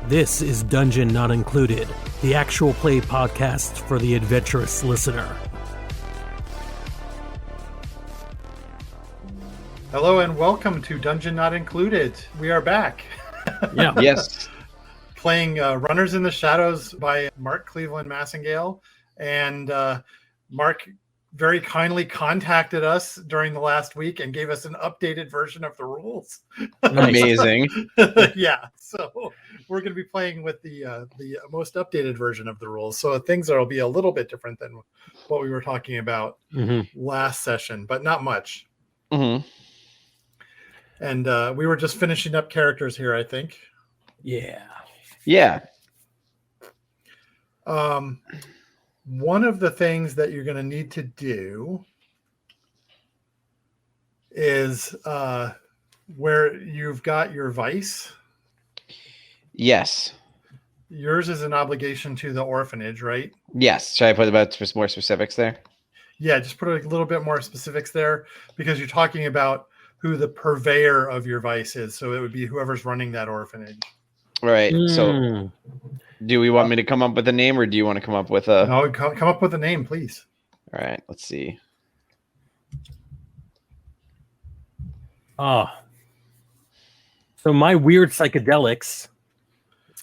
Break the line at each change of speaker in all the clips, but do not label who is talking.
This is Dungeon Not Included, the actual play podcast for the adventurous listener.
Hello and welcome to Dungeon Not Included. We are back.
Yeah.
Yes.
Playing Runners in the Shadows by Mark Cleveland Massingale. And Mark very kindly contacted us during the last week and gave us an updated version of the rules.
Amazing.
Yeah, so we're going to be playing with the most updated version of the rules. So things will be a little bit different than what we were talking about last session, but not much.
Mm-hmm.
And we were just finishing up characters here, I think.
Yeah.
Yeah.
One of the things that you're going to need to do is where you've got your vice.
Yes.
Yours is an obligation to the orphanage, right?
Yes. Should I put about more specifics there?
Yeah, just put a little bit more specifics there because you're talking about who the purveyor of your vice is. So it would be whoever's running that orphanage.
Right. So do we want me to come up with a name or do you want to come up with a...
No, come up with a name, please.
All right. Let's see.
So my weird psychedelics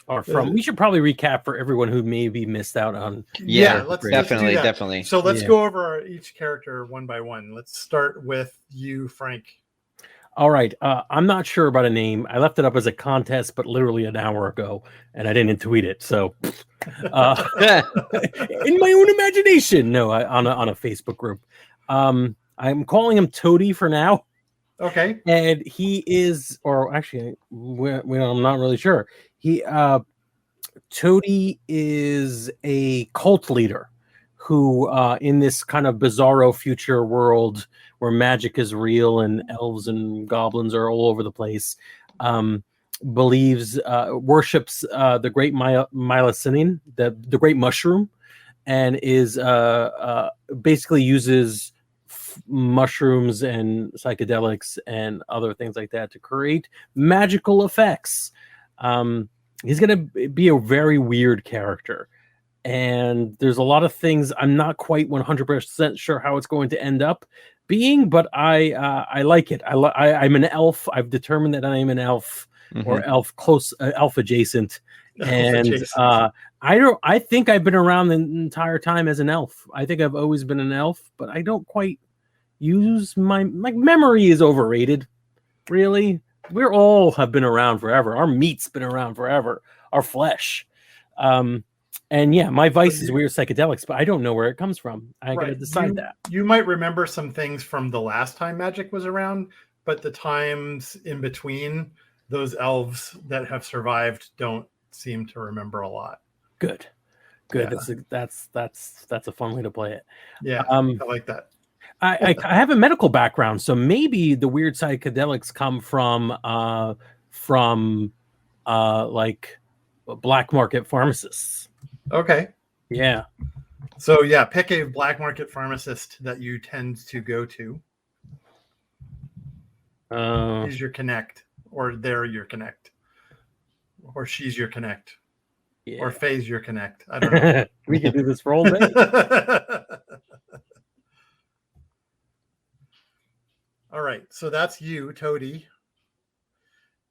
are from... We should probably recap for everyone who maybe missed out on...
Yeah,
definitely.
So let's go over each character one by one. Let's start with you, Frank.
All right. I'm not sure about a name. I left it up as a contest, but literally an hour ago, and I didn't tweet it. So, in my own imagination, no, on a Facebook group. I'm calling him Toady for now.
Okay.
And he is, or actually, I'm not really sure. Toady is a cult leader who, in this kind of bizarro future world where magic is real and elves and goblins are all over the place, worships the great mycelium, the great mushroom, and is basically uses mushrooms and psychedelics and other things like that to create magical effects. He's going to be a very weird character. And there's a lot of things I'm not quite 100% sure how it's going to end up being, but I like it. I'm an elf. I've determined that I am an elf or elf adjacent, and I think I've been around the entire time as an elf. I think I've always been an elf, but I don't quite use my memory is overrated. Really, we're all have been around forever. Our meat's been around forever. Our flesh. And yeah, my vice is weird psychedelics, but I don't know where it comes from. I gotta decide that.
You might remember some things from the last time magic was around, but the times in between, those elves that have survived don't seem to remember a lot.
Good.
Yeah.
That's a fun way to play it.
Yeah, I like that.
I have a medical background, so maybe the weird psychedelics come from like black market pharmacists.
Okay.
Yeah.
So yeah, pick a black market pharmacist that you tend to go to. He's your connect, or they're your connect, or she's your connect, or Faye's your connect. I don't know.
We can do this for all day.
All right. So that's you, Toady.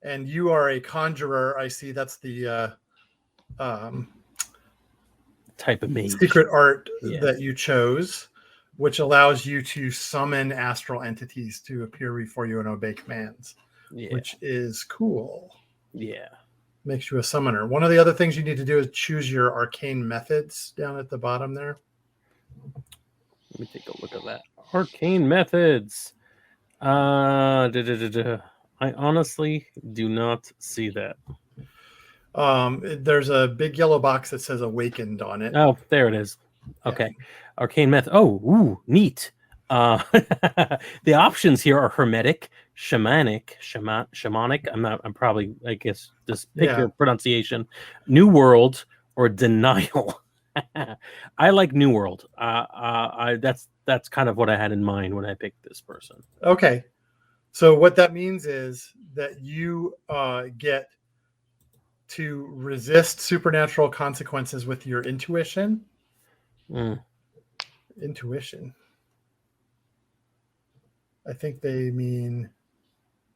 And you are a conjurer. I see that's the
type of mage.
Secret art that you chose, which allows you to summon astral entities to appear before you and obey commands, which is cool.
Yeah.
Makes you a summoner. One of the other things you need to do is choose your arcane methods down at the bottom there.
Let me take a look at that. Arcane methods. I honestly do not see that.
There's a big yellow box that says awakened on it.
Oh, there it is. Okay. Arcane method. Oh, ooh, neat. The options here are hermetic, shamanic. I'm probably, I guess, just pick your pronunciation. New World or denial. I like New World. That's kind of what I had in mind when I picked this person.
Okay. So what that means is that you get to resist supernatural consequences with your intuition. Intuition. I think they mean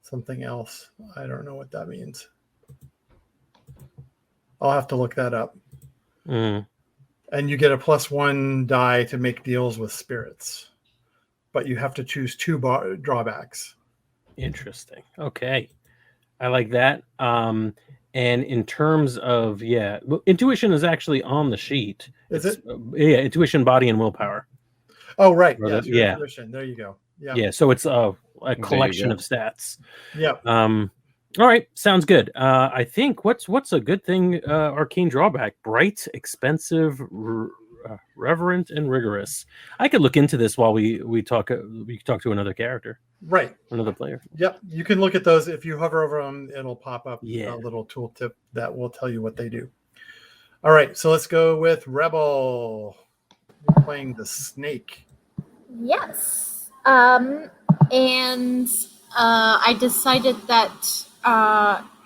something else. I don't know what that means. I'll have to look that up. And you get a +1 die to make deals with spirits, but you have to choose 2 drawbacks.
Interesting. Okay. I like that. And in terms of, intuition is actually on the sheet.
Is it?
Yeah, intuition, body, and willpower.
Oh, right. Yes, intuition. There you go. Yeah.
Yeah, so it's a collection of stats.
Yeah.
All right, sounds good. I think what's a good thing? Arcane drawback: bright, expensive, reverent, and rigorous. I could look into this while we talk. We talk to another character,
right?
Another player.
Yep, you can look at those. If you hover over them, it'll pop up a little tooltip that will tell you what they do. All right, so let's go with Rebel. You're playing the snake.
Yes. And I decided that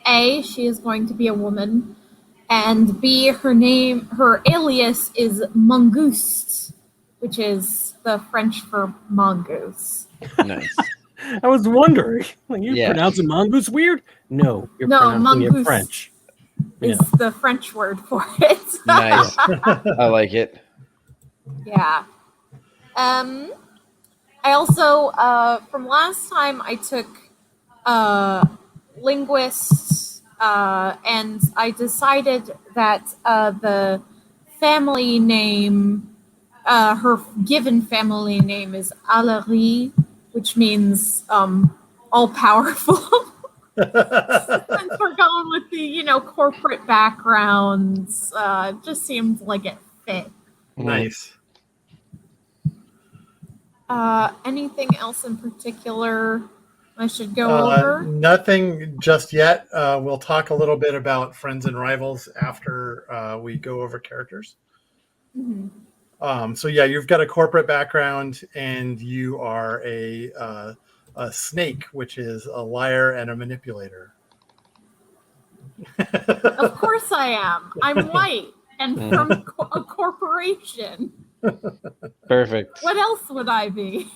A, she is going to be a woman, and B, her alias is Mongoose, which is the French for mongoose.
Nice.
I was wondering, you're pronouncing mongoose weird? No, you're pronouncing it French.
Is the French word for it.
Nice. I like it.
Yeah. I also, from last time, I took linguists, and I decided that the family name, her given family name is Allery, which means all-powerful. Since we're going with the, corporate backgrounds, it just seemed like it fit.
Nice.
Anything else in particular I should go over?
Nothing just yet. We'll talk a little bit about friends and rivals after we go over characters. Mm-hmm. So you've got a corporate background, and you are a snake, which is a liar and a manipulator.
Of course I am. I'm white and from a corporation.
Perfect.
What else would I be?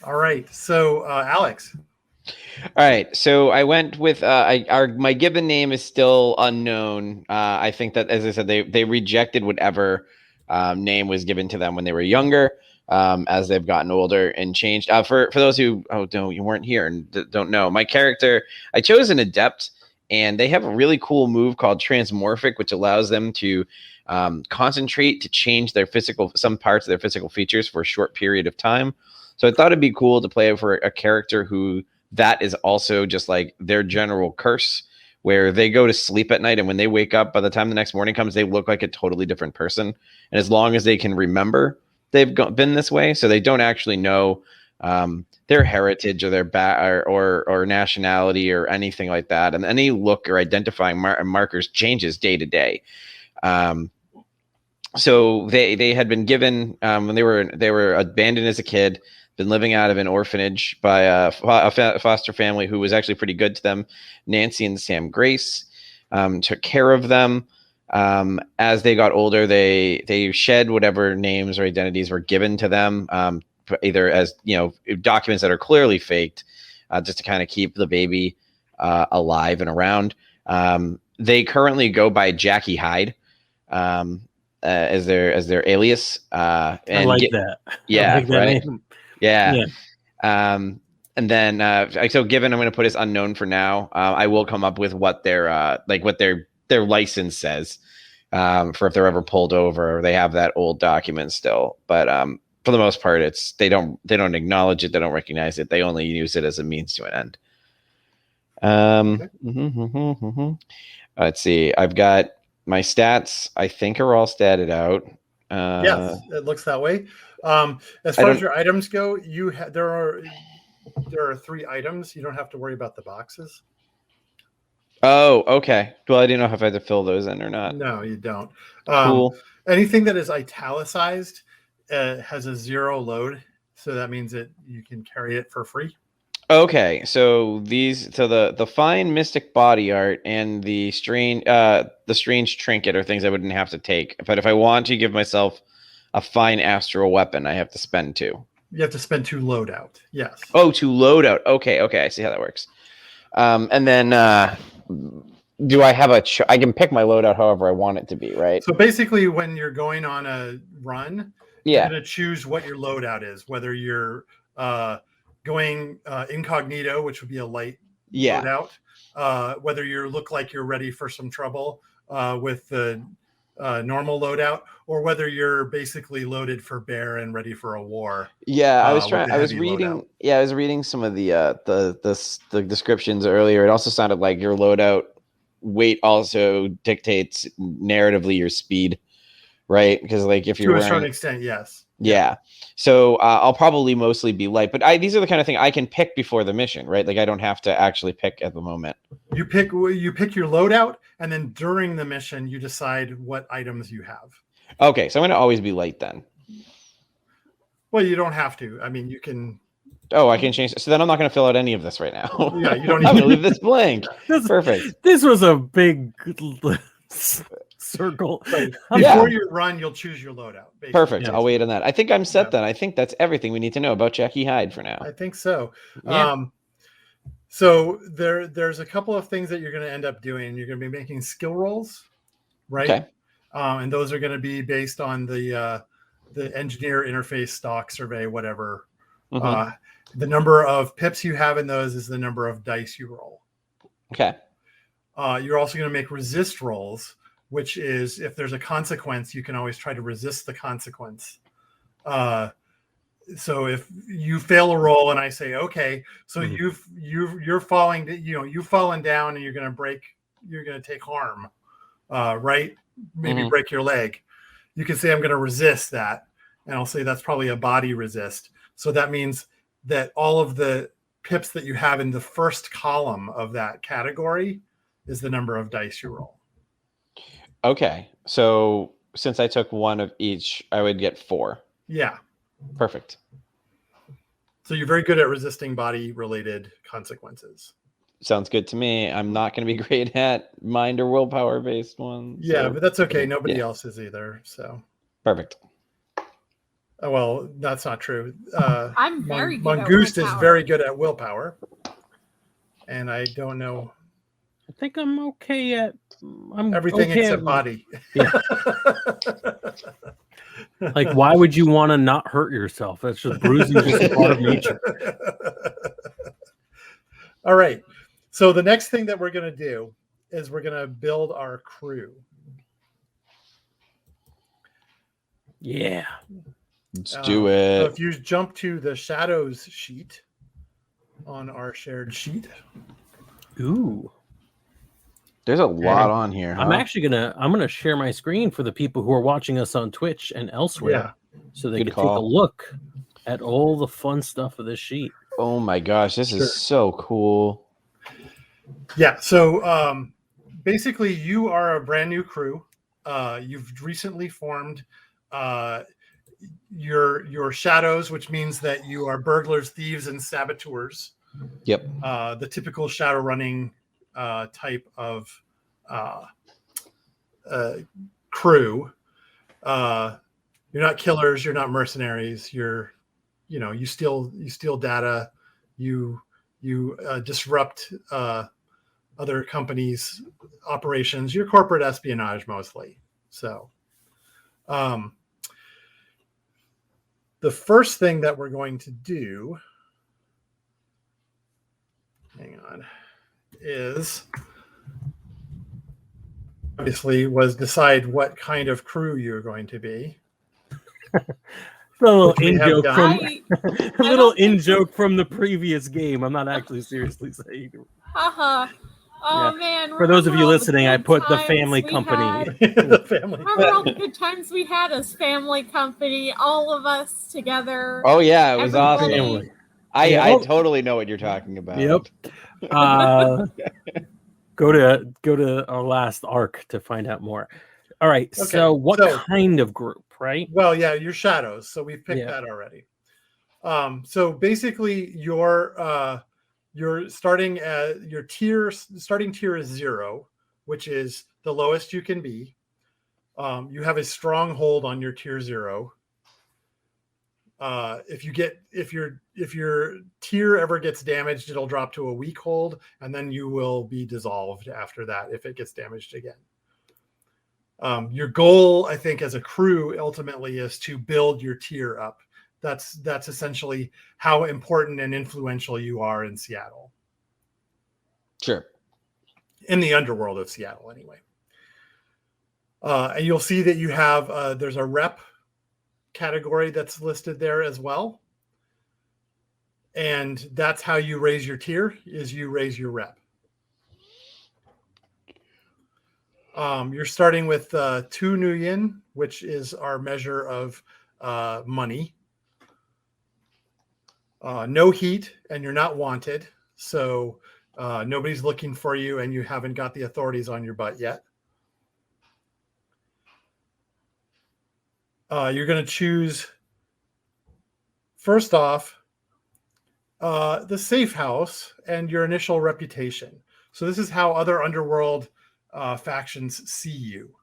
All right. So, Alex.
All right. So I went with my given name is still unknown. I think that, as I said, they rejected whatever name was given to them when they were younger. As they've gotten older and changed. For those who you weren't here and don't know, my character, I chose an adept, and they have a really cool move called transmorphic, which allows them to concentrate to change some parts of their physical features for a short period of time. So I thought it'd be cool to play for a character who that is also just like their general curse, where they go to sleep at night, and when they wake up, by the time the next morning comes, they look like a totally different person. And as long as they can remember, they've been this way, so they don't actually know their heritage or their or nationality or anything like that, and any look or identifying markers changes day to day. So they had been given when they were abandoned as a kid, been living out of an orphanage by a foster family who was actually pretty good to them. Nancy and Sam Grace took care of them. As they got older, they shed whatever names or identities were given to them, either as documents that are clearly faked, just to kind of keep the baby alive and around. They currently go by Jackie Hyde as their alias. And
I like that.
Yeah,
I like that
right.
name.
Yeah. And then so given I'm going to put as unknown for now, I will come up with what their license says, for if they're ever pulled over or they have that old document still. But for the most part, they don't acknowledge it, they don't recognize it, they only use it as a means to an end. Let's see, I've got my stats, I think, are all statted out.
Yes, it looks that way. As far as your items go, there are 3 items. You don't have to worry about the boxes.
Oh, okay. Well, I didn't know if I had to fill those in or not.
No, you don't.
Cool.
Anything that is italicized has a 0 load, so that means that you can carry it for free.
Okay, so the fine mystic body art and the strange trinket are things I wouldn't have to take. But if I want to give myself a fine astral weapon, I have to spend 2.
You have to spend 2 loadout. Yes.
Oh, 2 loadout. Okay, I see how that works. And then do I have I can pick my loadout however I want it to be, right?
So basically, when you're going on a run,
Yeah.
you're going to choose what your loadout is, whether you're going incognito, which would be a light loadout, whether you look like you're ready for some trouble with the normal loadout, or whether you're basically loaded for bear and ready for a war.
Yeah, I was reading some of the descriptions earlier. It also sounded like your loadout weight also dictates narratively your speed, right? Because like if you're
to a certain extent, yes.
Yeah. So I'll probably mostly be light, but these are the kind of thing I can pick before the mission, right? Like I don't have to actually pick at the moment.
You pick your loadout, and then during the mission, you decide what items you have.
Okay, so I'm going to always be light then.
Well, you don't have to. I mean, you can.
Oh, I can change. So then I'm not going to fill out any of this right now.
Yeah, you don't.
I'm going to leave this blank. Perfect.
This was a big circle.
Right. Before you run, you'll choose your loadout. Basically.
Perfect. I'll wait on that. I think I'm set then. I think that's everything we need to know about Jackie Hyde for now.
I think so.
Yeah.
So there's a couple of things that you're going to end up doing. You're going to be making skill rolls, right?
Okay.
And those are going to be based on the engineer interface stock survey, whatever.
Mm-hmm.
The number of pips you have in those is the number of dice you roll.
Okay.
You're also going to make resist rolls, which is if there's a consequence, you can always try to resist the consequence. So if you fail a roll and I say, okay, so you're falling, you've fallen down and you're going to take harm, right? Maybe break your leg. You can say, I'm going to resist that. And I'll say that's probably a body resist. So that means that all of the pips that you have in the first column of that category is the number of dice you roll.
Okay. So since I took 1 of each, I would get 4.
Yeah.
Perfect.
So you're very good at resisting body-related consequences.
Sounds good to me. I'm not going to be great at mind or willpower-based ones.
Yeah, but that's okay. Nobody else is either. So
perfect.
Oh, well, that's not true.
I'm very good
Mongoose
at
is very good at willpower. And I don't know.
I think I'm okay at
everything
okay
except body.
Yeah. Like, why would you want to not hurt yourself? That's just bruising is just a part of nature.
All right. So the next thing that we're going to do is we're going to build our crew.
Yeah.
Let's do it.
So if you jump to the shadows sheet on our shared sheet.
Ooh.
There's a lot on here. Huh?
I'm actually gonna share my screen for the people who are watching us on Twitch and elsewhere, so they can take a look at all the fun stuff of this sheet.
Oh my gosh, this is so cool.
Yeah. So basically, you are a brand new crew. You've recently formed your shadows, which means that you are burglars, thieves, and saboteurs.
Yep.
The typical shadow running type of crew. You're not killers. You're not mercenaries. You steal data. You disrupt other companies' operations. You're corporate espionage mostly. So, the first thing that we're going to do, hang on, is obviously was decide what kind of crew you're going to be.
A little in joke from the previous game. I'm not actually seriously saying.
Haha. Oh man!
For those of you
remember all the
listening, I
good
put the
times
family
we
company.
had?
The family.
Remember all the good times we had as family company, all of us together.
Oh yeah, it was
Everybody.
awesome.
Family.
I
Yeah.
totally know what you're talking about.
Yep. Go to our last arc to find out more. All right.
Okay,
So what
so-
kind of group, right?
Well, yeah, your shadows. So we've picked
Yeah.
that already. So basically, you're starting at your starting tier is 0, which is the lowest you can be. You have a strong hold on your tier 0. If your tier ever gets damaged, it'll drop to a weak hold, and then you will be dissolved after that if it gets damaged again. Your goal, I think, as a crew ultimately is to build your tier up. That's essentially how important and influential you are in Seattle.
Sure.
In the underworld of Seattle, anyway. And you'll see that you have there's a rep category that's listed there as well. And that's how you raise your tier, is you raise your rep. You're starting with 2 nuyen, which is our measure of money. No heat, and you're not wanted. So nobody's looking for you, and you haven't got the authorities on your butt yet. You're going to choose, first off, the safe house and your initial reputation. So this is how other underworld factions see you.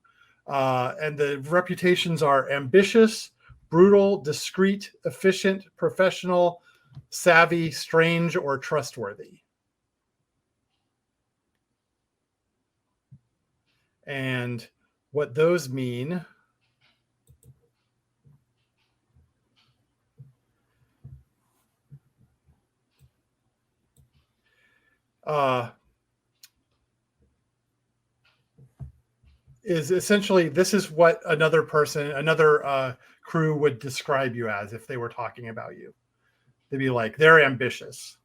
And the reputations are ambitious, brutal, discreet, efficient, professional, savvy, strange, or trustworthy. And what those mean is essentially, this is what another crew would describe you as if they were talking about you. They'd be like, they're ambitious.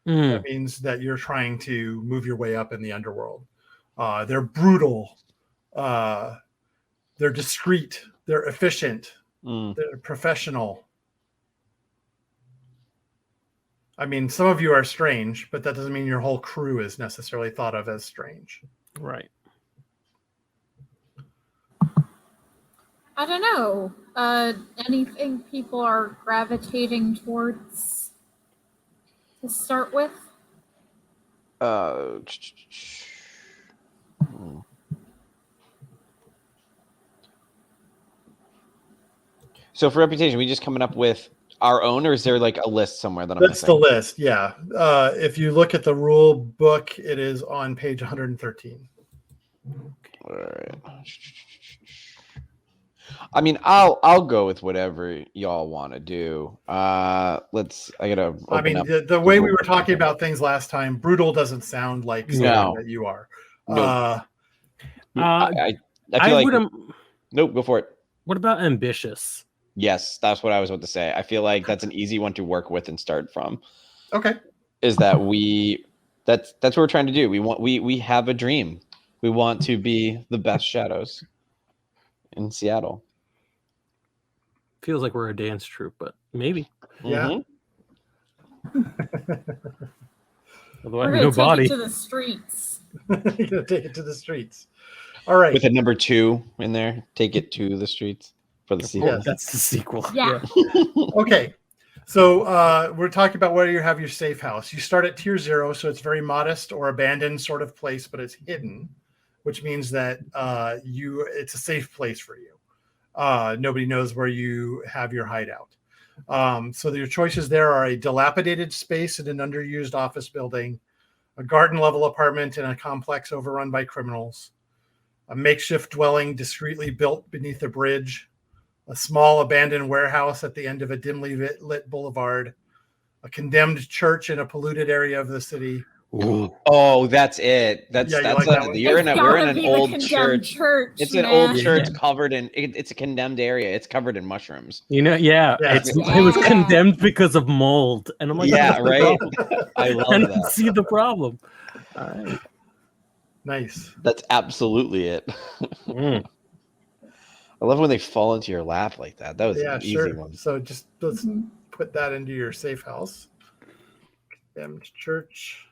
That means that you're trying to move your way up in the underworld. They're brutal. They're discreet. They're efficient. They're professional. I mean, some of you are strange, but that doesn't mean your whole crew is necessarily thought of as strange.
Right.
I don't know. Anything people are gravitating towards to start with?
So for reputation, we just coming up with our own, or is there like a list somewhere that I'm
That's
missing?
the list, yeah. If you look at the rule book, it is on page 113.
All right. I mean, I'll go with whatever y'all want to do. I gotta.
I mean,
up
the way we were talking about things last time, brutal doesn't sound like something
No.
that you are.
Nope.
I
feel like
would.
nope. Go for it.
What about ambitious?
Yes, that's what I was about to say. I feel like that's an easy one to work with and start from.
Okay.
Is that that's what we're trying to do. We have a dream. We want to be the best shadows in Seattle.
Feels like we're a dance troupe, but maybe.
Yeah.
Although I
We're
have
gonna
no
take
body.
it to the streets.
You're gonna take it to the streets. All right.
With a number 2 in there, take it to the streets for the sequel.
Yes.
That's the sequel.
Yeah.
Okay. So we're talking about where you have your safe house. You start at tier 0, so it's very modest or abandoned sort of place, but it's hidden, which means that it's a safe place for you. Nobody knows where you have your hideout. So your choices there are a dilapidated space in an underused office building, a garden level apartment in a complex overrun by criminals, a makeshift dwelling discreetly built beneath a bridge, a small abandoned warehouse at the end of a dimly lit boulevard, a condemned church in a polluted area of the city.
Ooh.
Oh, that's it. That's
Yeah, you
that's
like that one?
we're in
Gotta
an
be the
old
condemned
church. It's an
man.
old church covered in. It's a condemned area. It's covered in mushrooms.
Yeah.
Yeah.
It was condemned because of mold, and I'm like,
Yeah,
what's the
right.
problem?
I love
I don't
that.
see the problem. All right.
Nice.
That's absolutely it.
Mm.
I love when they fall into your lap like that. That was
Yeah,
an easy
sure.
one.
So just let's
Mhm.
put that into your safe house. Condemned church.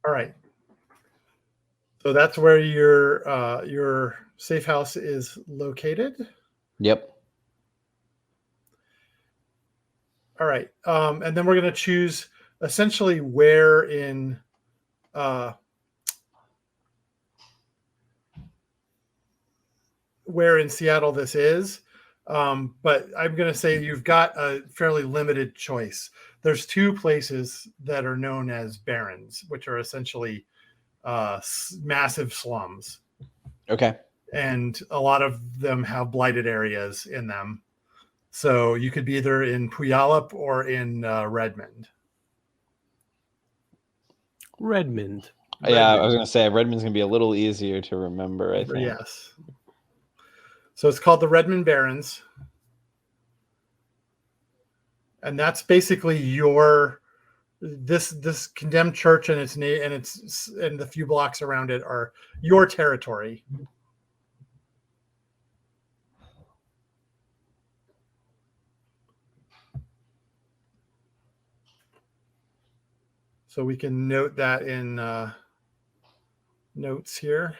All right. So that's where your safe house is located.
Yep.
All right. And then we're going to choose essentially uh, where in Seattle this is. But I'm going to say you've got a fairly limited choice. There's two places that are known as barrens, which are essentially massive slums.
Okay.
And a lot of them have blighted areas in them. So you could be either in Puyallup or in Redmond.
Redmond.
Yeah, I was going to say Redmond's going to be a little easier to remember, I think.
Yes. So it's called the Redmond Barrens. And that's basically this condemned church and and the few blocks around it are your territory. So we can note that in notes here.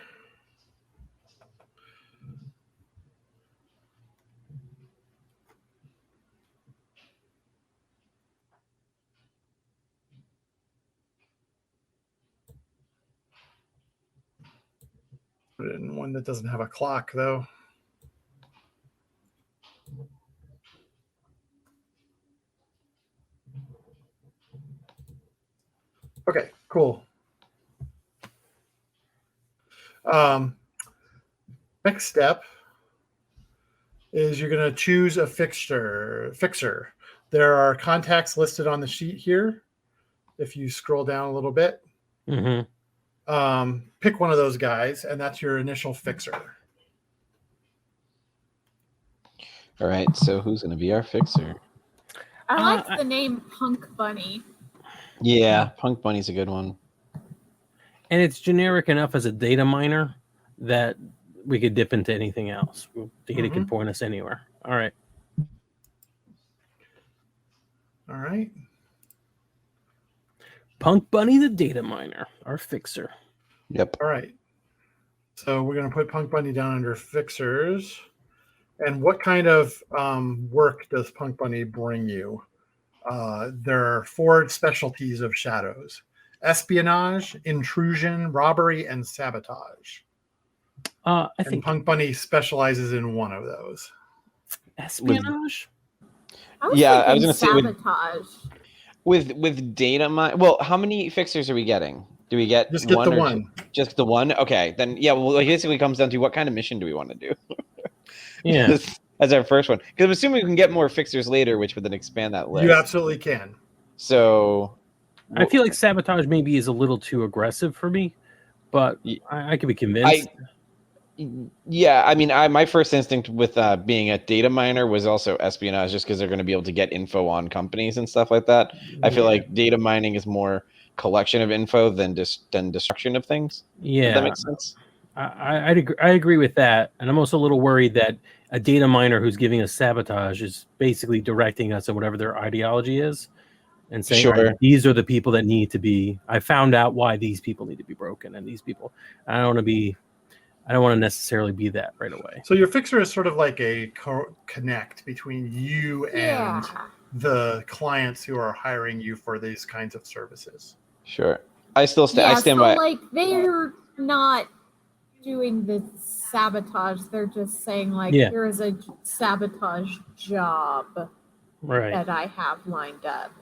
Put it in one that doesn't have a clock, though. Okay, cool. Next step is you're going to choose a fixer. There are contacts listed on the sheet here. If you scroll down a little bit, pick one of those guys, and that's your initial fixer.
All right. So who's going to be our fixer?
I like the name Punk Bunny.
Yeah, Punk Bunny's a good one.
And it's generic enough as a data miner that we could dip into anything else. Data can point us anywhere. All right.
All right.
Punk Bunny the data miner, our fixer.
Yep.
All right. So we're going to put Punk Bunny down under fixers. And what kind of work does Punk Bunny bring you? There are 4 specialties of shadows: espionage, intrusion, robbery, and sabotage.
I think
Punk Bunny specializes in one of those.
Espionage?
I was going to say
sabotage.
With data mine. Well, how many fixers are we getting? Do we get
just get
one
the
or
one?
Just the one? Okay, then yeah. Well, it basically comes down to what kind of mission do we want to do?
Yeah,
as our first one, because I'm assuming we can get more fixers later, which would then expand that list.
You absolutely can.
So
I feel like sabotage maybe is a little too aggressive for me, but I could be convinced.
Yeah, I mean, my first instinct with being a data miner was also espionage, just because they're going to be able to get info on companies and stuff like that. I feel like data mining is more collection of info than destruction of things.
Yeah,
does that make sense?
I agree with that, and I'm also a little worried that a data miner who's giving us sabotage is basically directing us in whatever their ideology is, and saying,
Sure.
right, these are the people that need to be. I found out why these people need to be broken, and these people. I don't want to necessarily be that right away.
So your fixer is sort of like a connect between you and the clients who are hiring you for these kinds of services.
Sure. I still I stand by.
Like they're not doing the sabotage. They're just saying like, here is a sabotage job that I have lined up.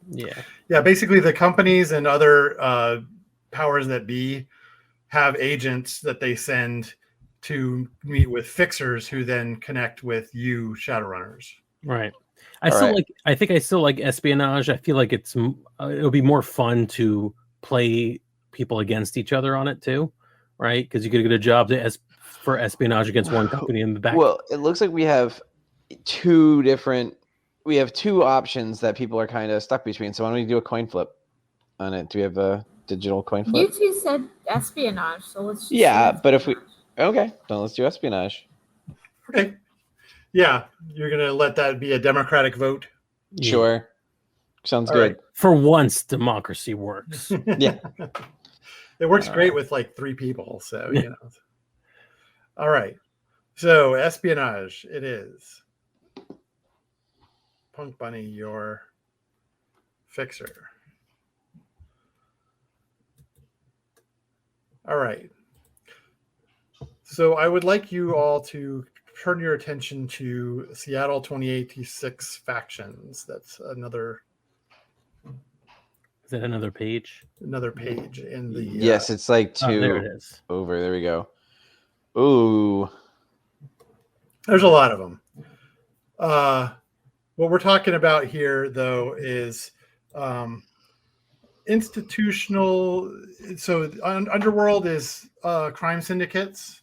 Yeah. Basically, the companies and other powers that be have agents that they send to meet with fixers who then connect with you Shadowrunners.
Right. I think I still like espionage. I feel like it'll be more fun to play people against each other on it too, right? Because you could get a job to for espionage against one company in the back.
Well, it looks like we have two options that people are kind of stuck between. So why don't we do a coin flip on it? Do we have a digital coin flip?
You two said espionage, so let's just
but if we then let's do espionage.
Okay. Yeah, you're gonna let that be a democratic vote.
Yeah.
Sure. Sounds
All
good.
right.
For once, democracy works.
Yeah.
It works great with like 3 people, so you know. All right. So espionage it is. Punk Bunny, your fixer. All right. So I would like you all to turn your attention to Seattle 2086 factions. That's another
Is that another page?
Another page in the.
Yes, it's like 2
there it is.
over. There we go. Ooh.
There's a lot of them. What we're talking about here, though, is institutional. So underworld is crime syndicates,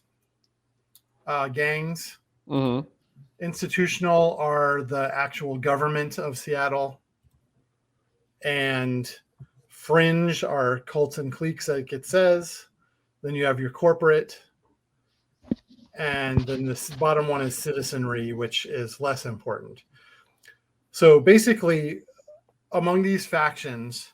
gangs.
Mm-hmm.
Institutional are the actual government of Seattle, and fringe are cults and cliques, like it says. Then you have your corporate, and then this bottom one is citizenry, which is less important. So basically, among these factions,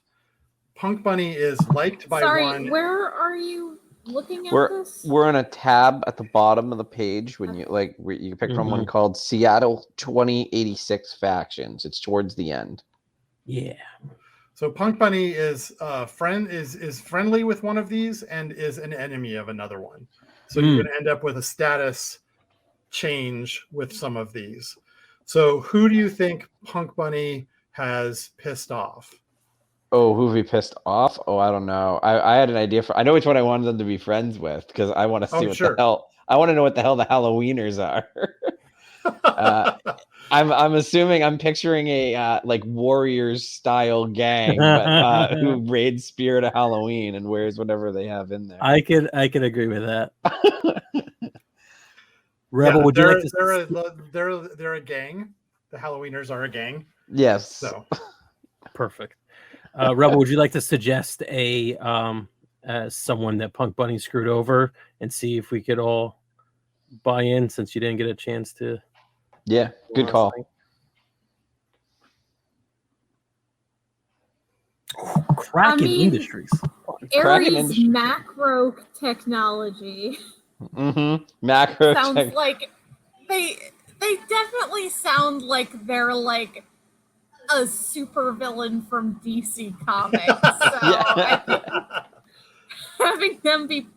Punk Bunny is liked by one.
Where are you looking at this?
We're on a tab at the bottom of the page when you you pick from one called Seattle 2086 factions. It's towards the end.
Yeah.
So Punk Bunny is is friendly with one of these and is an enemy of another one. So you're going to end up with a status change with some of these. So who do you think Punk Bunny has pissed off?
Oh, who have we pissed off? Oh, I don't know. I had an idea I know which one I wanted them to be friends with because I want to see what the hell. I want to know what the hell the Halloweeners are. I'm assuming I'm picturing a like Warriors style gang, but who raids Spirit of Halloween and wears whatever they have in there.
I could agree with that. Rebel, would you like to?
They're a gang. The Halloweeners are a gang.
Yes.
So
perfect. Rebel, would you like to suggest someone that Punk Bunny screwed over and see if we could all buy in since you didn't get a chance to?
Yeah, good call.
Kraken Industries.
Ares macro technology.
Mm-hmm. Macro
sounds like they definitely sound like they're like a supervillain from DC Comics. So I think having them be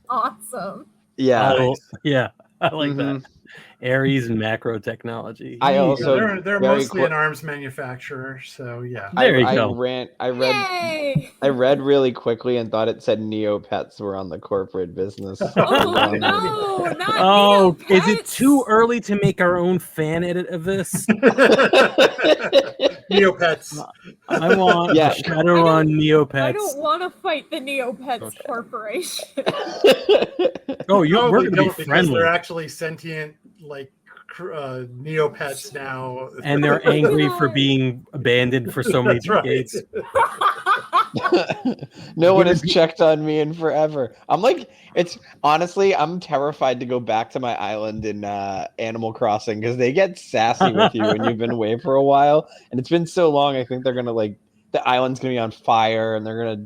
awesome.
Yeah.
Yeah, I like that. Ares and macro technology.
I also
they're mostly an arms manufacturer, so yeah.
There you go.
I read really quickly and thought it said Neopets were on the corporate business.
Oh no, not Neopets.
Is it too early to make our own fan edit of this?
Neopets.
I want Shadowrun Neopets. I
don't want to fight the Neopets Corporation.
We're gonna be friendly.
They're actually sentient, like Neopets now,
and they're angry for being abandoned for so many decades.
No one has checked on me in forever. I'm terrified to go back to my island in Animal Crossing because they get sassy with you when you've been away for a while, and it's been so long. I think they're gonna the island's gonna be on fire, and they're gonna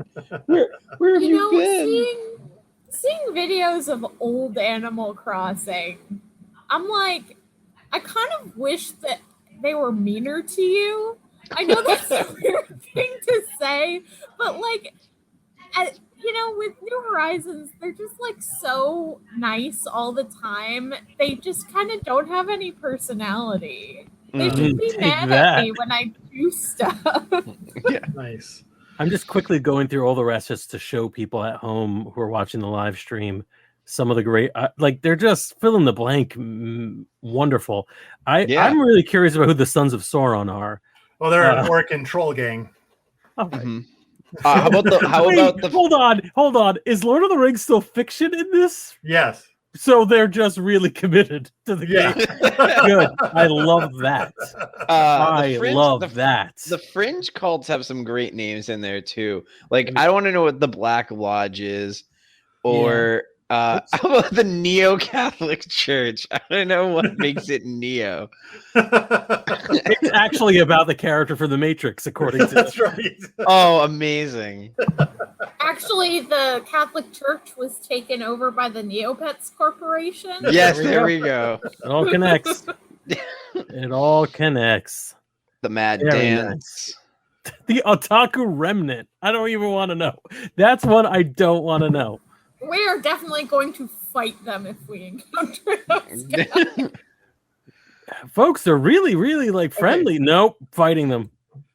where have you been?
Seeing videos of old Animal Crossing, I'm like, I kind of wish that they were meaner to you. I know that's a weird thing to say, but with New Horizons, they're just like so nice all the time. They just kind of don't have any personality. They should be mad at me when I do stuff.
Yeah, nice.
I'm just quickly going through all the rest just to show people at home who are watching the live stream some of the great, they're just fill in the blank, wonderful. I'm really curious about who the Sons of Sauron are.
Well, they're an orc and troll gang.
All right.
How about the
Hold on. Is Lord of the Rings still fiction in this?
Yes.
So they're just really committed to the
Yeah.
game. Good. I love that. I love that.
The fringe cults have some great names in there too. Like I don't want to know what the Black Lodge is, or how about the Neo-Catholic Church? I don't know what makes it neo.
It's actually about the character from The Matrix, according to
That's right.
Oh, amazing.
Actually, the Catholic Church was taken over by the Neopets Corporation.
Yes, there we go.
It all connects. It all connects.
The Mad
Very
Dance.
Nice. The Otaku Remnant. I don't even want to know. That's one I don't want to know.
We are definitely going to fight them if we encounter those guys.
Folks, they're really, really like friendly.
Okay.
Nope, fighting them.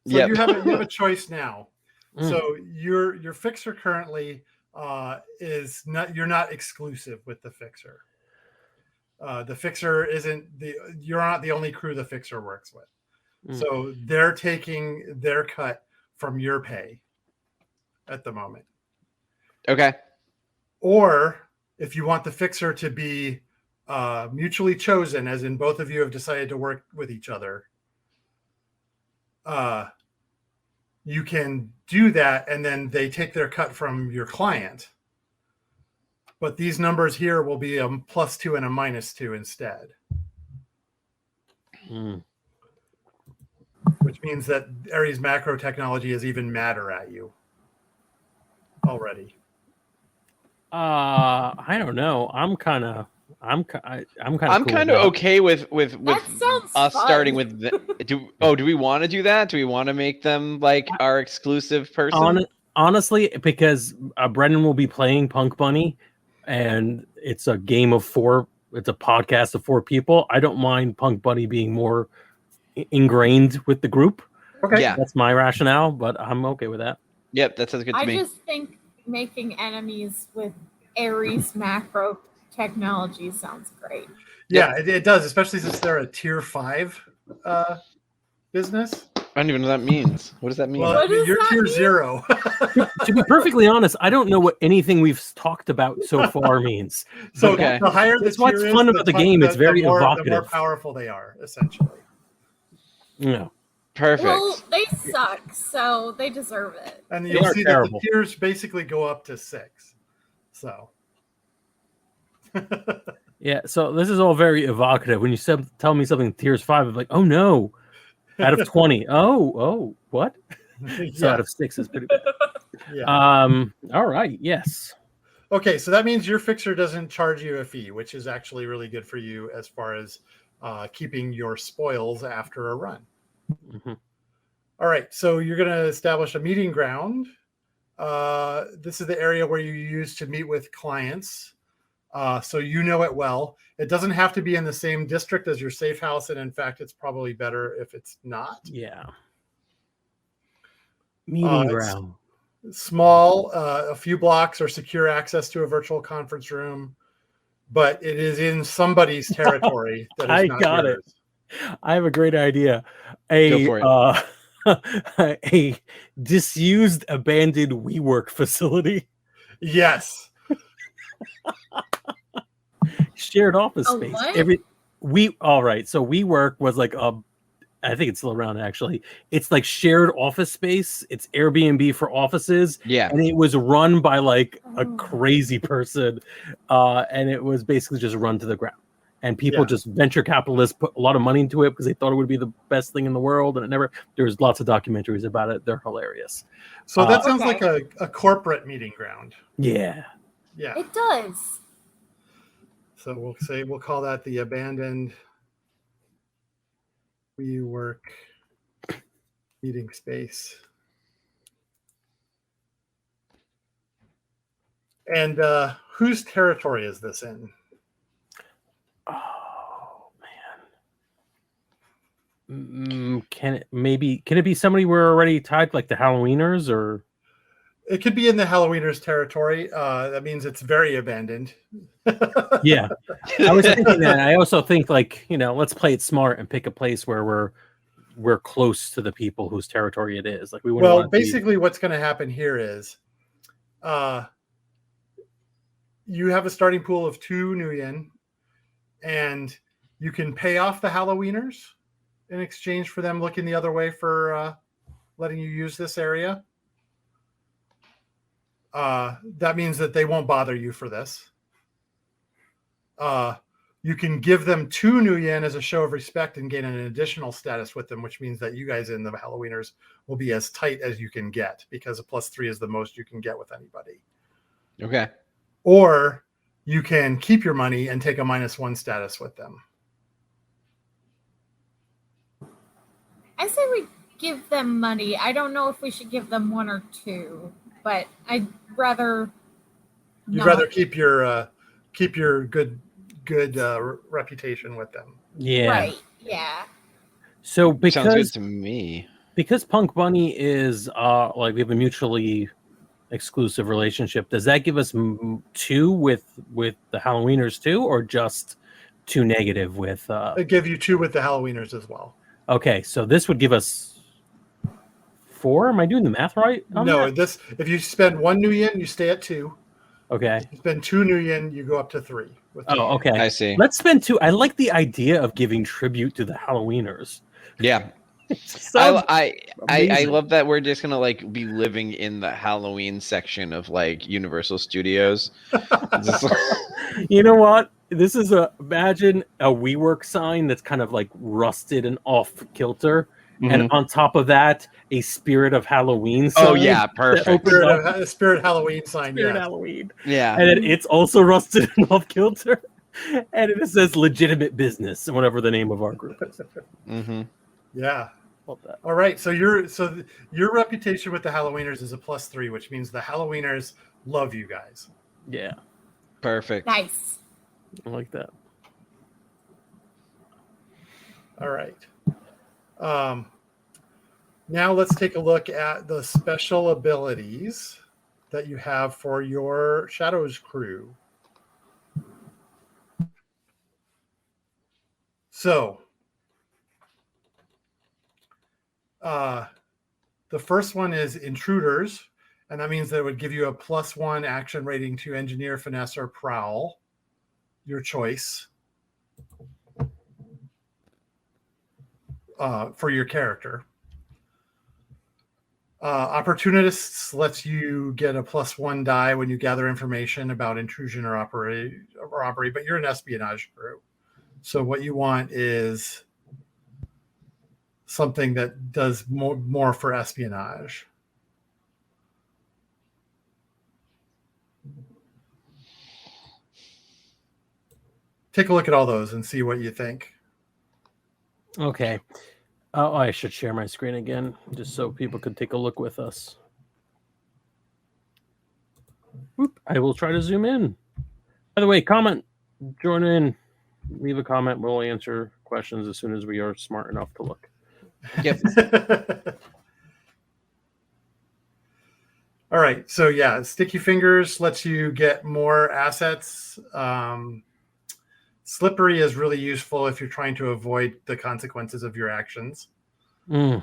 So you have a choice now.
Mm.
So your fixer currently is not, you're not exclusive with the fixer. The fixer you're not the only crew the fixer works with.
Mm.
So they're taking their cut from your pay at the moment.
Okay.
Or if you want the fixer to be mutually chosen, as in both of you have decided to work with each other, you can do that, and then they take their cut from your client. But these numbers here will be a +2 and a -2 instead.
Mm.
Which means that Ares macro technology is even madder at you already.
I
don't know. I'm kind of
okay with
That sounds
us
fun.
starting with do we want to do that? Do we want to make them like our exclusive person?
Honestly, because Brendan will be playing Punk Bunny, and it's a game of 4. It's a podcast of 4 people. I don't mind Punk Bunny being more ingrained with the group.
Okay.
Yeah.
That's my rationale, but I'm okay with that.
Yep, that sounds good to me.
I just think making enemies with Ares macro technology sounds great.
Yeah, it does, especially since they're a tier 5 business.
I don't even know what that means. What does that mean?
Well,
What does
you're
that
tier
mean?
0.
To be perfectly honest, I don't know what anything we've talked about so far means.
So
Okay.
the higher the
That's what's
tier
fun
is,
about the game. It's very
the more
evocative.
powerful they are, essentially.
Yeah.
Perfect.
Well, they suck, so they deserve it.
And
They
you'll
are
see
terrible.
that the tiers basically go up to 6. So
Yeah, so this is all very evocative. When you tell me something tiers 5, I'm like, oh no. Out of 20. Oh, what? So out of 6 is pretty good.
yeah.
All right, yes.
Okay, so that means your fixer doesn't charge you a fee, which is actually really good for you as far as keeping your spoils after a run.
Mm-hmm.
All right, so you're going to establish a meeting ground. This is the area where you use to meet with clients. So you know it well. It doesn't have to be in the same district as your safe house, and in fact, it's probably better if it's not.
Yeah. Meeting ground.
Small, a few blocks or secure access to a virtual conference room, but it is in somebody's territory. That is
I
not
got
yours.
it. I have a great idea.
Go for it.
A disused, abandoned WeWork facility.
Yes.
Shared office
A
space.
what?
All right. So WeWork was like I think it's still around actually. It's like shared office space. It's Airbnb for offices.
Yeah.
And it was run by like a
Oh.
crazy person. And it was basically just run to the ground. And people just venture capitalists put a lot of money into it because they thought it would be the best thing in the world. And it never, there's lots of documentaries about it. They're hilarious.
So that sounds
Okay.
like a corporate meeting ground.
Yeah.
Yeah.
It does.
So we'll call that the abandoned WeWork meeting space. And whose territory is this in?
Oh man. Can it be somebody we're already tied, like the Halloweeners, or
It could be in the Halloweeners territory. That means it's very abandoned.
yeah. I was thinking that. I also think, like, let's play it smart and pick a place where we're close to the people whose territory it is. Like we wouldn't
Well,
want to be-
basically, what's going to happen here is, you have a starting pool of 2 Nuyen, and you can pay off the Halloweeners in exchange for them looking the other way for letting you use this area. That means that they won't bother you for this. You can give them 2 Nuyen as a show of respect and gain an additional status with them, which means that you guys in the Halloweeners will be as tight as you can get, because a +3 is the most you can get with anybody.
Okay.
Or you can keep your money and take a -1 status with them.
I say we give them money. I don't know if we should give them 1 or 2, but I'd rather.
You'd
not.
rather keep your good reputation with them.
Yeah.
Right. Yeah.
So
Sounds good
because
to me.
Punk Bunny is like we have a mutually exclusive relationship, does that give us 2 with the Halloweeners too, or just 2 negative with
They give you 2 with the Halloweeners as well.
Okay, so this would give us 4. Am I doing the math right on
No,
that?
if you spend 1 Nuyen, you stay at 2.
Okay.
If you spend 2 Nuyen, you go up to 3.
Oh, okay.
I see.
Let's spend 2. I like the idea of giving tribute to the Halloweeners.
Yeah.
So
I
amazing.
love that we're just gonna like be living in the Halloween section of like Universal Studios. Just like-
You know what? This is imagine a WeWork sign that's kind of like rusted and off kilter, and on top of that, a Spirit of Halloween sign.
Oh yeah,
that
perfect.
opens up
Spirit Halloween sign.
Spirit
Yeah.
Halloween.
Yeah.
And then it's also rusted and off kilter, and it says legitimate business, whatever the name of our group is.
Mm-hmm.
Yeah.
Love that.
All right. So your reputation with the Halloweeners is a +3, which means the Halloweeners love you guys.
Yeah,
Perfect.
Nice.
I like that.
All right. Now let's take a look at the special abilities that you have for your Shadows crew. So, the first one is Intruders, and that means that it would give you a +1 action rating to Engineer, Finesse, or Prowl, your choice, for your character. Opportunists lets you get a +1 die when you gather information about intrusion or robbery, but you're an espionage crew. So what you want is something that does more for espionage. Take a look at all those and see what you think.
Okay. Oh, I should share my screen again, just so people could take a look with us. Whoop, I will try to zoom in. By the way, comment, join in, leave a comment. We'll answer questions as soon as we are smart enough to look.
Yep.
All right. So yeah, Sticky Fingers lets you get more assets. Slippery is really useful if you're trying to avoid the consequences of your actions.
Mm.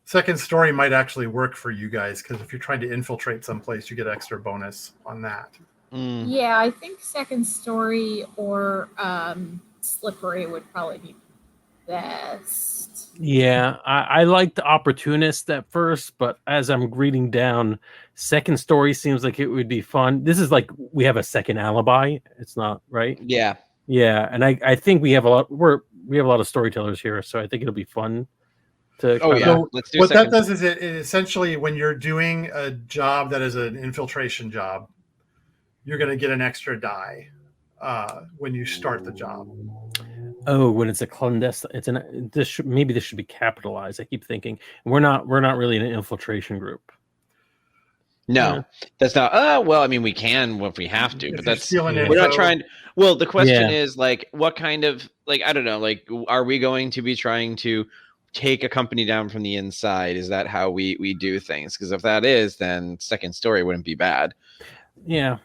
Second Story might actually work for you guys, because if you're trying to infiltrate someplace, you get extra bonus on that.
Mm.
Yeah, I think Second Story or Slippery would probably be best.
Yeah, I liked Opportunist at first, but as I'm reading down, Second Story seems like it would be fun. This is like we have a second alibi. It's not right.
Yeah.
Yeah, and I think we have a lot. We have a lot of storytellers here, so I think it'll be fun to.
Oh yeah.
So
Let's do
what
second.
that does is it essentially, when you're doing a job that is an infiltration job, you're going to get an extra die when you start the job.
Oh, when it's a clandestine, maybe this should be capitalized. I keep thinking we're not really an infiltration group.
No,
Yeah.
that's not. Well, I mean, we can if we have to,
If
but
you're
that's
stealing
we're not
info-
trying. Well, the question
Yeah.
is like, what kind of like I don't know, like, are we going to be trying to take a company down from the inside? Is that how we do things? Because if that is, then Second Story wouldn't be bad.
Yeah,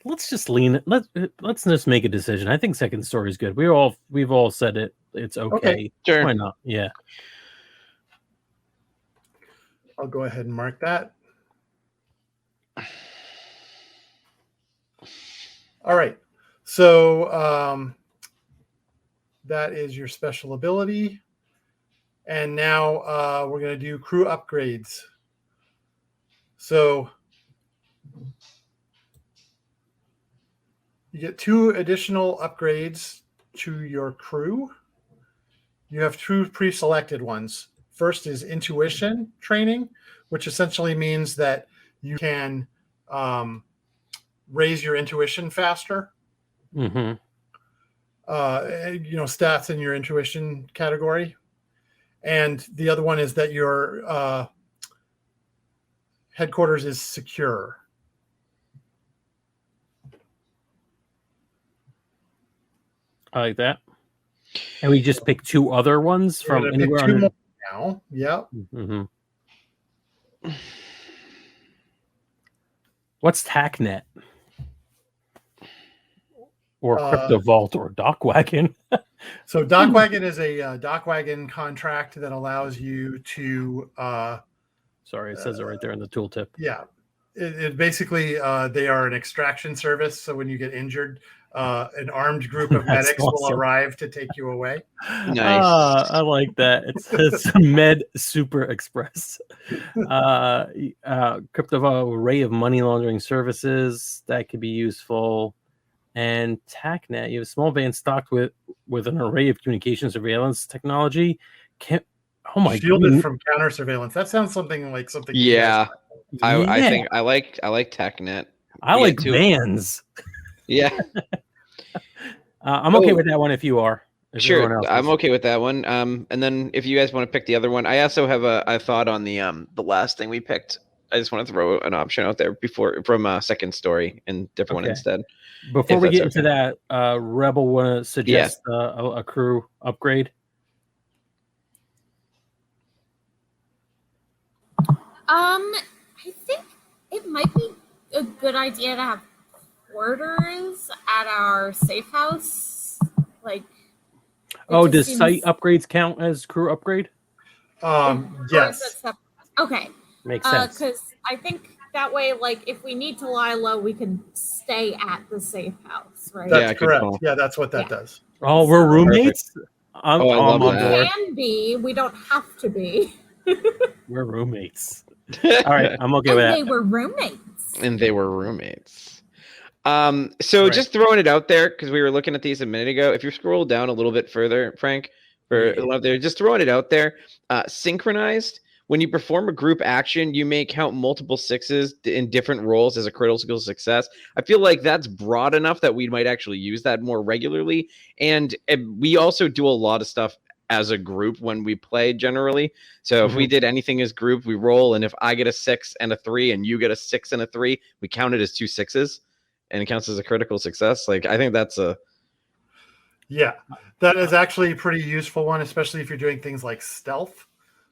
let's just lean. Let's just make a decision. I think second story is good. We've all said it. It's okay.
Sure.
Why not? Yeah.
I'll go ahead and mark that. All right. So that is your special ability. And now we're going to do crew upgrades. So you get 2 additional upgrades to your crew. You have 2 pre-selected ones. First is intuition training, which essentially means that you can raise your intuition faster.
Mm-hmm.
Stats in your intuition category. And the other one is that your headquarters is secure. I
like that. And we just pick 2 other ones from anywhere.
Pick 2 more now. Yep.
Mm-hmm. What's TACnet? Or Crypto Vault or DocWagon?
So DocWagon is a DocWagon contract that allows you to.
Sorry, it says it right there in the tooltip.
Yeah, it basically they are an extraction service. So when you get injured, an armed group of medics will arrive to take you away.
Nice.
I like that. It's Med Super Express. Crypto Vault, array of money laundering services that could be useful. And TACnet, you have a small van stocked with an array of communication surveillance technology.
Shielded from counter surveillance. That sounds something like something.
Yeah, I think I like TACnet.
I like vans.
Yeah,
I'm okay with that one if you are.
Sure, I'm okay with that one. And then if you guys want to pick the other one, I also have a thought on the last thing we picked. I just want to throw an option out there from second story and different one instead.
Before we get into that, Rebel want to suggest a crew upgrade.
I think it might be a good idea to have quarters at our safe house.
Does site upgrades count as crew upgrade?
Yes.
Okay.
Makes sense.
Because I think that way, if we need to lie low, we can stay at the safe house, right?
That's correct. Yeah, that's what that does.
Oh, we're roommates?
I love that.
We can be. We don't have to be.
We're roommates. All right, I'm okay with that.
And they were roommates.
So just throwing it out there, because we were looking at these a minute ago. If you scroll down a little bit further, Frank, just throwing it out there, synchronized. When you perform a group action, you may count multiple 6s in different roles as a critical success. I feel like that's broad enough that we might actually use that more regularly. And we also do a lot of stuff as a group when we play generally. So if we did anything as group, we roll. And if I get a 6 and a 3 and you get a 6 and a 3, we count it as 2 6s and it counts as a critical success. I think that's
that is actually a pretty useful one, especially if you're doing things like stealth.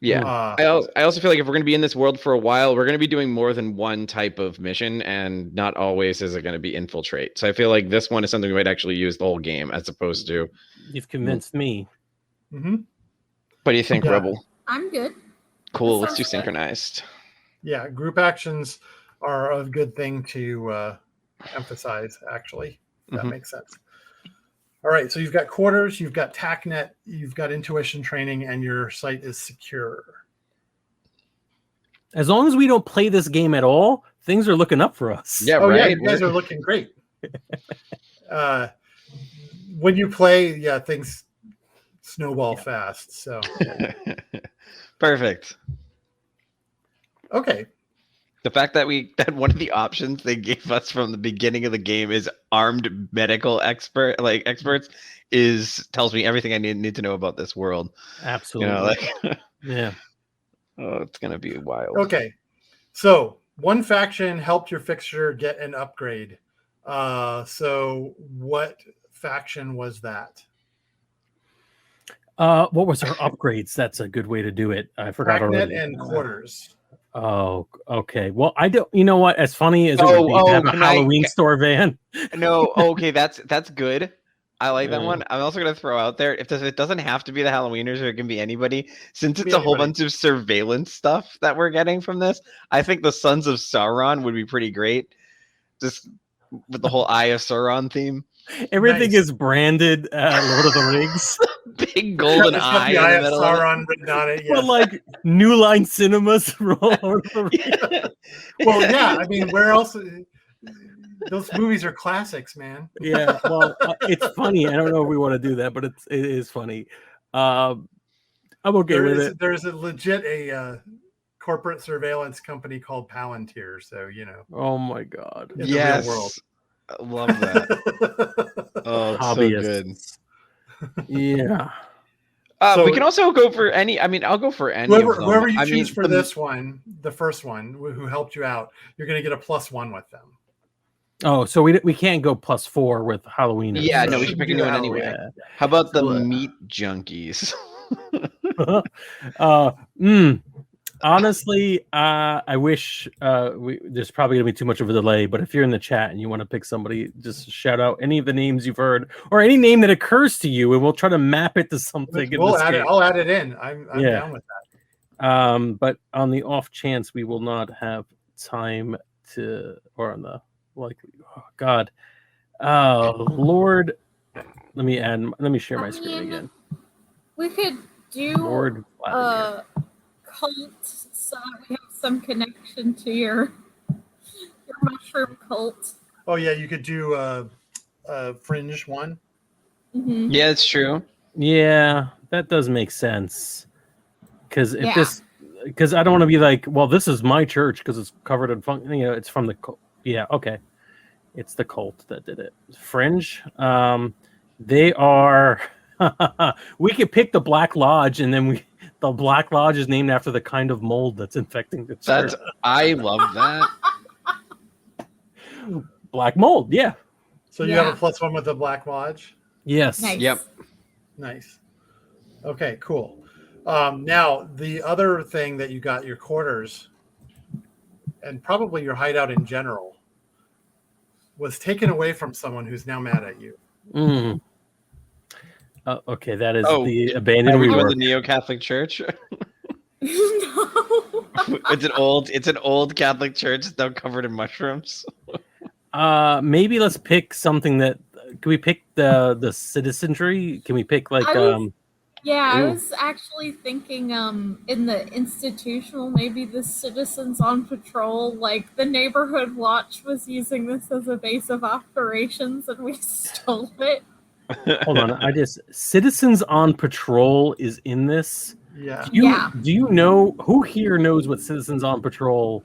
Yeah. I also feel like if we're going to be in this world for a while, we're going to be doing more than one type of mission, and not always is it going to be infiltrate. So I feel like this one is something we might actually use the whole game as opposed to.
You've convinced me.
Mm-hmm.
What do you think, Rebel?
I'm good.
Cool. Let's do synchronized.
Yeah. Group actions are a good thing to emphasize, actually. That makes sense. All right, so you've got quarters, you've got TACnet, you've got intuition training, and your site is secure.
As long as we don't play this game at all, things are looking up for us.
Yeah, right.
Yeah, you guys are looking great. When you play, things snowball fast. So
perfect.
Okay.
The fact that one of the options they gave us from the beginning of the game is armed medical experts tells me everything I need to know about this world.
Absolutely. Yeah.
Oh, it's gonna be wild.
Okay. So one faction helped your fixture get an upgrade. So what faction was that?
What was our upgrades? That's a good way to do it. I forgot already.
And quarters.
Oh, okay. Well, I don't. You know what? As funny as it
Oh,
would be to have a
can I-
Halloween store van.
No, okay, that's good. I like that
Yeah.
one. I'm also gonna throw out there if it doesn't have to be the Halloweeners or it can be anybody. Since
Be
it's a whole
anybody.
bunch of surveillance stuff that we're getting from this, I think the Sons of Sauron would be pretty great. Just with the whole Eye of Sauron theme,
Everything
Nice.
is branded Lord of the Rings,
big golden
It's
eye
got the
in
Eye
the
of
middle of it.
Sauron written on it.
but
Yes.
like New Line Cinemas for Lord of the Rings.
Well, yeah. I mean, where else? Those movies are classics, man.
Yeah, well, it's funny. I don't know if we want to do that, but it is funny. I'm okay with it.
There's a legit corporate surveillance company called Palantir. So
Oh my god,
in the real world.
I love that. Oh, it's so good.
hobbyists. Yeah.
So-
we can also go for any. I mean, I'll go for any of them.
Whoever you
I
choose
mean,
for this one, the first one who helped you out, you're going to get a +1 with them.
Oh, so we can't go +4 with Halloween.
Yeah, no,
So
we should pick a
do
new one
Halloween.
anyway. How about the
So,
meat junkies?
Honestly, I wish there's probably gonna be too much of a delay. But if you're in the chat and you want to pick somebody, just shout out any of the names you've heard or any name that occurs to you, and we'll try to map it to something.
We'll add it. I'll add it in. I'm
Yeah.
down with that.
But on the off chance we will not have time to, or on the likely, oh God, oh Lord, let me share my screen again.
We could do
Lord Vladimir.
cult, so we have some connection to your mushroom cult.
Oh yeah, you could do a fringe one.
Mm-hmm.
Yeah, it's true.
Yeah, that does make sense. Because if
Yeah.
because I don't want to be like, well, this is my church because it's covered in fun. It's from the cult. Yeah, okay, it's the cult that did it. Fringe. They are. We could pick the Black Lodge, and then the Black Lodge is named after the kind of mold that's infecting the church.
I love that.
Black mold. Yeah.
So you have a +1 with the Black Lodge.
Yes.
Nice.
Yep.
Nice. Okay, cool. Now the other thing that you got, your quarters, and probably your hideout in general, was taken away from someone who's now mad at you.
Mm. Okay, that is
Oh,
the abandoned
Are we doing
rework.
the Neo-Catholic Church?
No.
It's an old Catholic church now covered in mushrooms.
Maybe let's pick something that. Can we pick the citizenry? Can we pick like
Yeah, I
Ooh.
was actually thinking in the institutional, maybe the citizens on patrol, like the neighborhood watch was using this as a base of operations and we stole it.
hold on, citizens on patrol is in this.
Yeah.
Do you know who here knows what citizens on patrol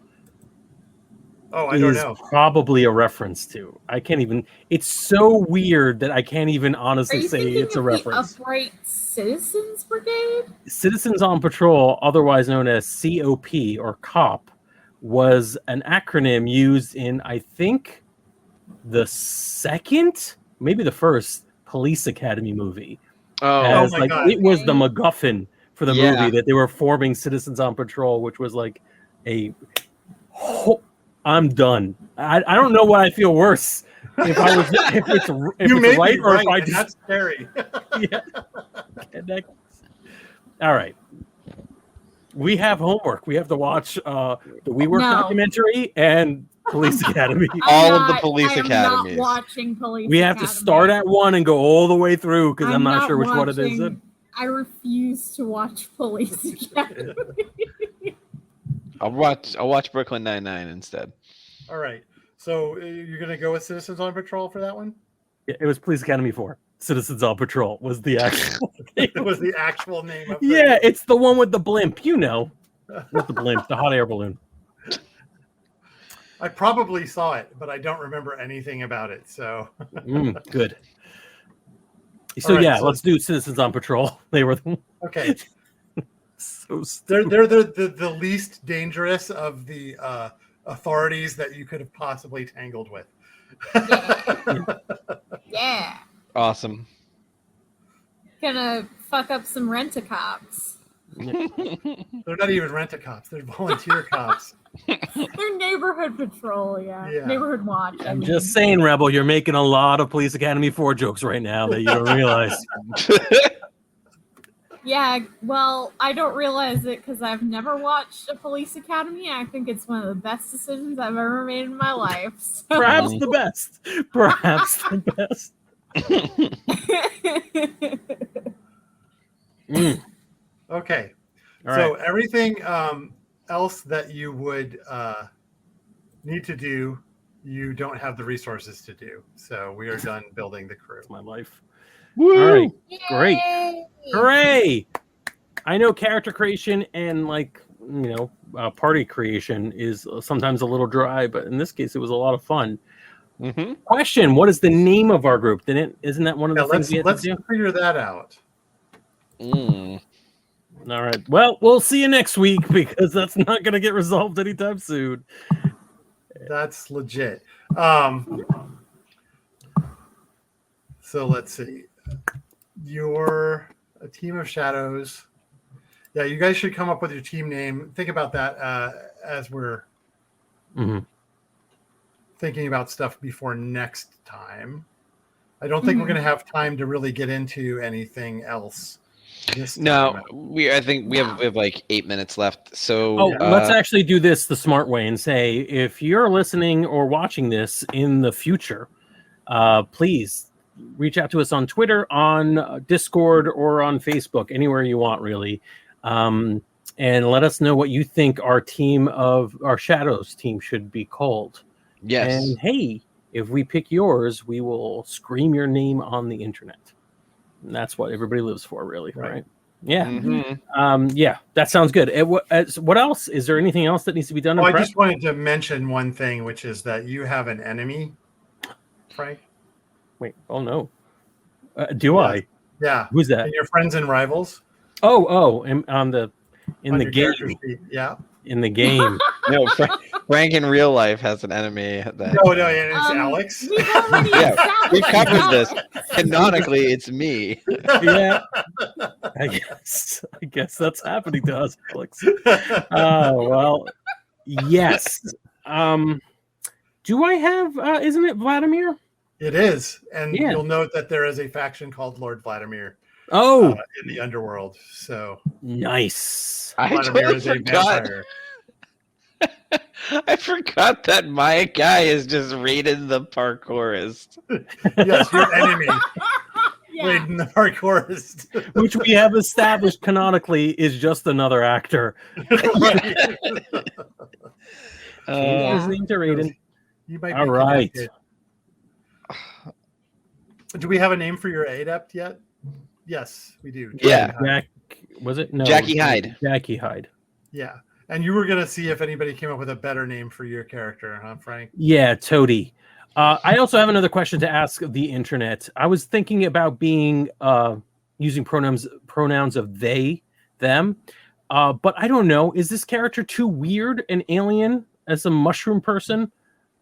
Oh, I don't
is
know.
probably a reference to? I can't even. It's so weird that I can't even
Are
honestly
you
say
thinking
it's a
of
reference.
the Upright Citizens Brigade?
Citizens on Patrol, otherwise known as COP or COP, was an acronym used in, I think, the second, maybe the first Police Academy movie.
Oh,
As
my
like
God.
it was the MacGuffin for the
Yeah.
movie that they were forming Citizens on Patrol, which was like I'm done. I don't know what I feel worse if it's
You may
right
be
or
right,
if I
and
just
that's scary.
yeah. All right. We have homework. We have to watch the WeWork
No.
documentary and Police Academy.
All of the police
I am
academies.
Not watching Police
We have to
Academy.
start at one and go all the way through because I'm not sure which one it is.
watching- I refuse to watch Police Academy.
I'll watch Brooklyn Nine-Nine instead.
All right. So you're going to go with Citizens on Patrol for that one?
Yeah, it was Police Academy 4. Citizens on Patrol was the actual name.
It was the actual name of the
Yeah, it's the one with the blimp, Not the blimp, the hot air balloon.
I probably saw it, but I don't remember anything about it. So
Good. So
All right,
yeah,
so-
let's do Citizens on Patrol. They were the
okay.
so stupid.
They're the least dangerous of the authorities that you could have possibly tangled with.
Yeah.
Awesome.
Gonna fuck up some rent-a-cops.
They're not even rent-a-cops. They're volunteer cops.
They're neighborhood patrol, yeah. Neighborhood watch.
I'm just saying, Rebel, you're making a lot of Police Academy 4 jokes right now that you don't realize.
Yeah, well, I don't realize it because I've never watched a Police Academy. I think it's one of the best decisions I've ever made in my life. So.
Perhaps the best. Perhaps the best.
Okay.
All
so
right.
everything else that you would need to do, you don't have the resources to do. So we are done building the crew.
That's my life.
Woo!
All right.
Yay!
Great. Hooray! I know character creation and party creation is sometimes a little dry, but in this case, it was a lot of fun.
Mm-hmm.
Question: what is the name of our group? Isn't that one of the things we had
let's
to do?
figure that out.
All right. Well, we'll see you next week because that's not going to get resolved anytime soon.
That's legit. So let's see. You're a team of shadows. Yeah, you guys should come up with your team name. Think about that as we're thinking about stuff before next time. I don't think we're going to have time to really get into anything else.
No, I think we have like 8 minutes left. So
let's actually do this the smart way and say, if you're listening or watching this in the future, please reach out to us on Twitter, on Discord, or on Facebook, anywhere you want, really. And let us know what you think our Shadows team should be called.
Yes.
And hey, if we pick yours, we will scream your name on the internet. And that's what everybody lives for, really, right? Yeah.
Mm-hmm.
Yeah, that sounds good. What else? Is there anything else that needs to be done?
I just wanted to mention one thing, which is that you have an enemy, Frank.
Wait, oh no. Do I?
Yeah.
Who's that?
And your friends and rivals.
In the game.
Yeah.
In the game.
No, Frank in real life has an enemy.
No, it's Alex.
We've already
we covered this. Canonically, it's me.
Yeah. I guess that's happening to us, Alex. Oh, well, yes. Do I have, isn't it Vladimir?
It is. And
Yeah.
you'll note that there is a faction called Lord Vladimir
Oh,
in the underworld. So
nice.
I
Vladimir
totally
is a
forgot.
vampire.
I forgot that my guy is just rated the parkourist.
Yes, your enemy.
Yeah.
Raiden the parkourist.
Which we have established canonically is just another actor. His name to Raiden.
You might be
All right.
connected. Do we have a name for your adept yet? Yes, we do.
Yeah.
Was it? No.
Jackie Hyde.
Jackie Hyde.
Yeah. And you were going to see if anybody came up with a better name for your character, huh, Frank?
Yeah, Toady. I also have another question to ask the internet. I was thinking about using pronouns of they, them, but I don't know. Is this character too weird and alien as a mushroom person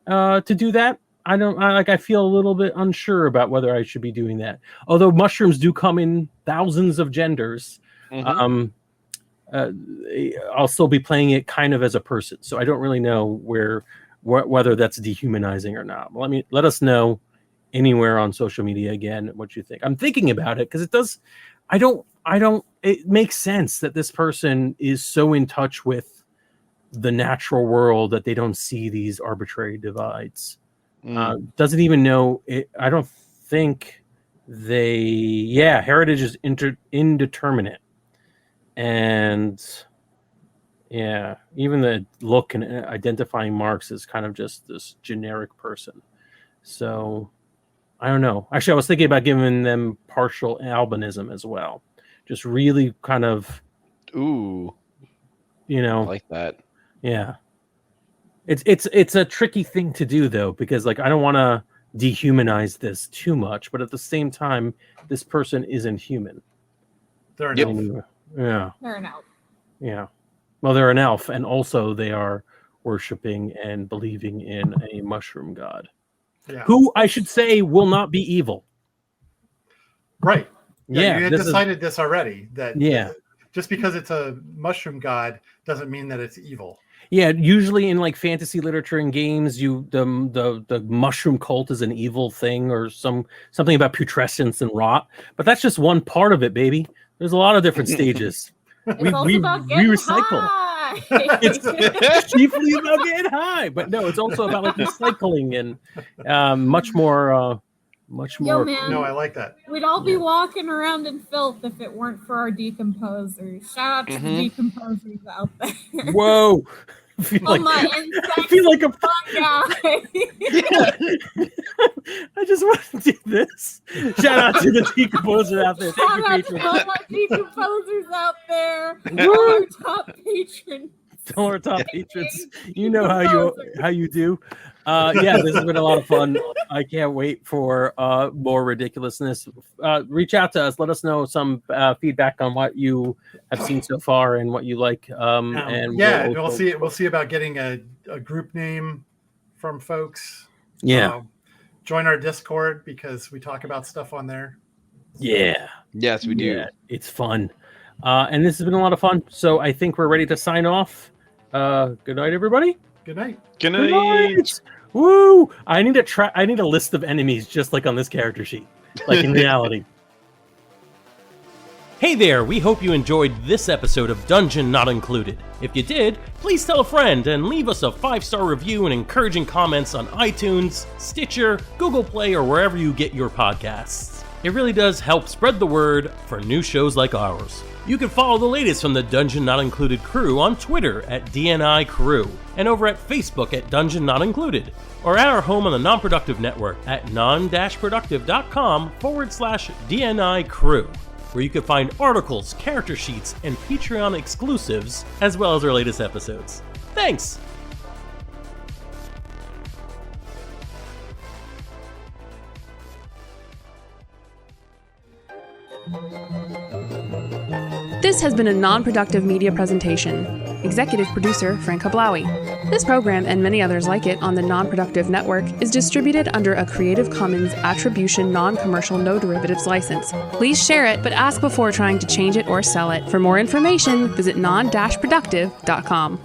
to do that? I feel a little bit unsure about whether I should be doing that. Although mushrooms do come in thousands of genders, I'll still be playing it kind of as a person. So I don't really know whether that's dehumanizing or not. Let us know anywhere on social media again what you think. I'm thinking about it because it does. It makes sense that this person is so in touch with the natural world that they don't see these arbitrary divides. Doesn't even know it. I don't think heritage is indeterminate. And yeah, even the look and identifying marks is kind of just this generic person. So I don't know. Actually, I was thinking about giving them partial albinism as well. Just really kind of,
I like that.
Yeah. It's a tricky thing to do though, because I don't want to dehumanize this too much, but at the same time, this person isn't human.
They're an elf.
Yeah.
They're an elf.
Yeah. Well, they're an elf, and also they are worshiping and believing in a mushroom god, who I should say will not be evil.
Right.
Yeah.
You had decided this already. That just because it's a mushroom god doesn't mean that it's evil.
Yeah, usually in like fantasy literature and games, the mushroom cult is an evil thing or something about putrescence and rot. But that's just one part of it, baby. There's a lot of different stages.
It's also about getting high.
It's chiefly about getting high, but no, it's also about like recycling and much more.
Yo, man,
No, I like that.
We'd all be walking around in filth if it weren't for our decomposers. Shout out to the decomposers out there.
Whoa. I feel like a
fun guy.
I just want to do this. Shout out to the decomposer out there. Thank you, patrons.
Shout out to all my decomposers out there. All our top patrons.
All our top patrons. You know how you do. Yeah, this has been a lot of fun. I can't wait for more ridiculousness. Reach out to us. Let us know some feedback on what you have seen so far and what you like. And
we'll see. We'll see about getting a group name from folks.
Yeah.
Join our Discord because we talk about stuff on there.
Yeah.
Yes, we do.
Yeah, it's fun. And this has been a lot of fun. So I think we're ready to sign off. Good night, everybody.
Good night.
Good night.
Woo! I need a list of enemies just like on this character sheet, like in reality. Hey there, we hope you enjoyed this episode of Dungeon Not Included. If you did, please tell a friend and leave us a 5-star review and encouraging comments on iTunes, Stitcher, Google Play, or wherever you get your podcasts. It really does help spread the word for new shows like ours. You can follow the latest from the Dungeon Not Included crew on Twitter at DNI Crew, and over at Facebook at Dungeon Not Included, or at our home on the Non-Productive Network at non-productive.com/DNI Crew, where you can find articles, character sheets, and Patreon exclusives, as well as our latest episodes. Thanks!
This has been a non-productive media presentation. Executive producer Frank Hablawi. This program and many others like it on the Non-Productive Network is distributed under a Creative Commons Attribution Non-Commercial No Derivatives license. Please share it, but ask before trying to change it or sell it. For more information, visit non-productive.com.